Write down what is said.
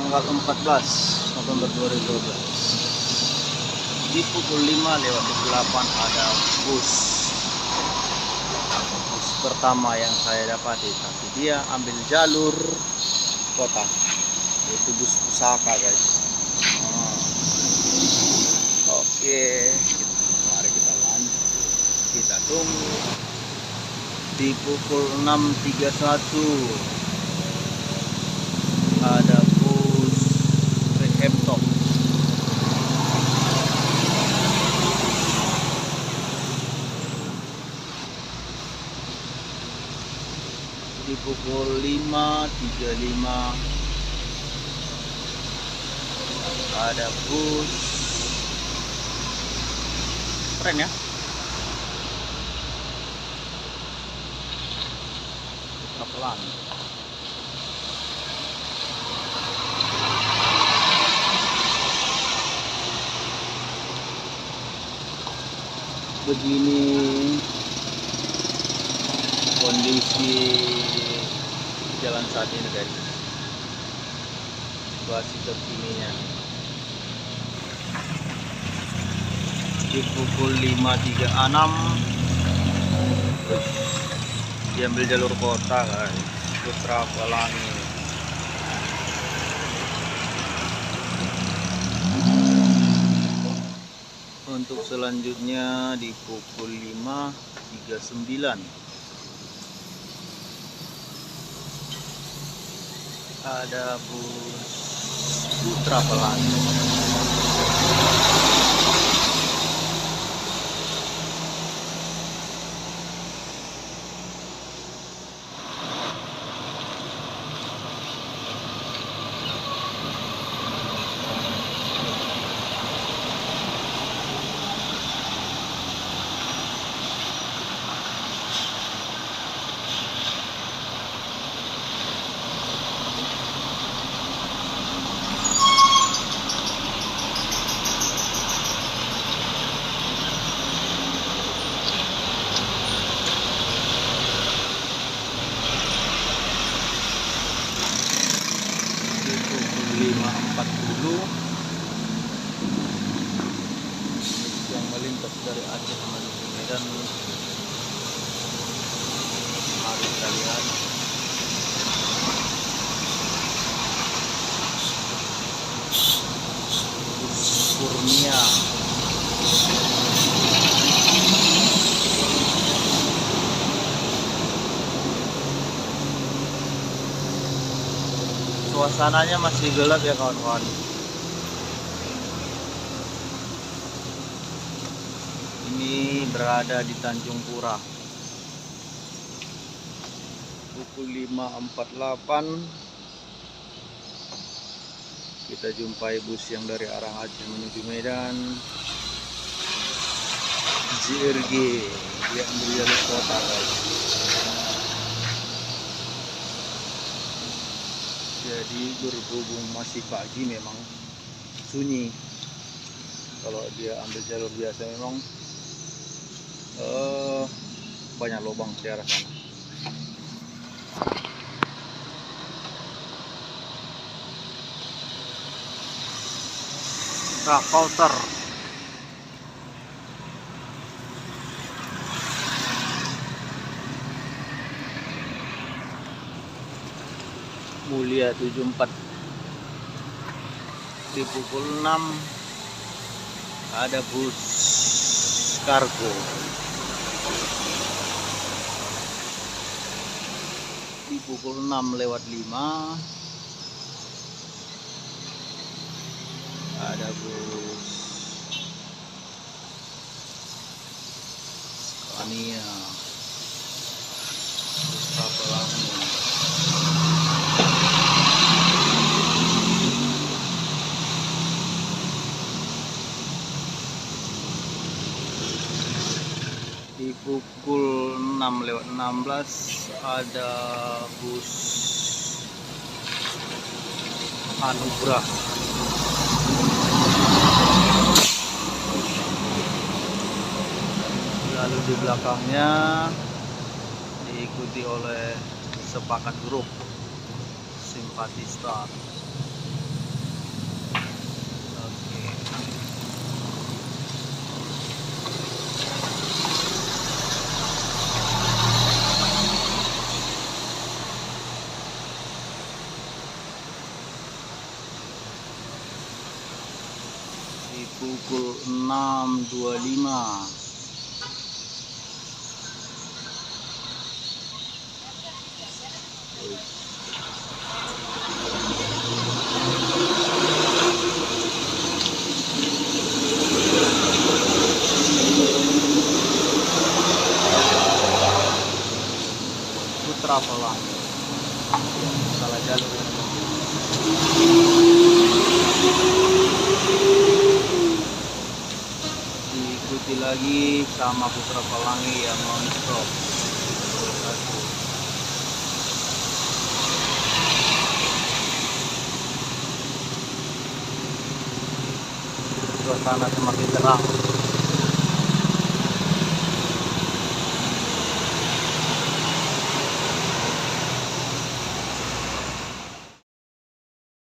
tanggal 14 November 2012 di pukul 5:08 ada bus pertama yang saya dapati, tapi dia ambil jalur kota, yaitu bus pusaka guys. Oke, mari kita lanjut, kita tunggu. Di pukul 6:31 ada bus Reptop. Di pukul 5:35 ada bus keren ya, pelan. Begini kondisi jalan saat ini guys, situasi terkininya. Di pukul 5:36 diambil jalur kota guys, Putra Pelangi. Untuk selanjutnya di pukul 5:39 ada bus Putra Pelangi. Yang melintas dari Aceh menuju Medan. Mari kita lihat. Bus Kurnia. Suasananya masih gelap ya kawan-kawan. Ini berada di Tanjung Pura. Pukul 5:48 kita jumpai bus yang dari arah Aceh menuju Medan. JRG dia ambil jalur kota guys. Jadi berhubung masih pagi memang sunyi. Kalau dia ambil jalur biasa memang banyak lubang di arah sana. Kauter Mulia 74. Di pukul 6 ada bus kargo. Di pukul 6:05 ada bus Scania Putra Pelangi. Di pukul 6:16 ada bus Anugrah. Lalu di belakangnya diikuti oleh Sepakat Grup, Simpati Star. pukul 6.25. Putra Pelangi, salah jalur ini. Diikuti lagi sama Putra Pelangi yang non-stop. Suasana semakin terang.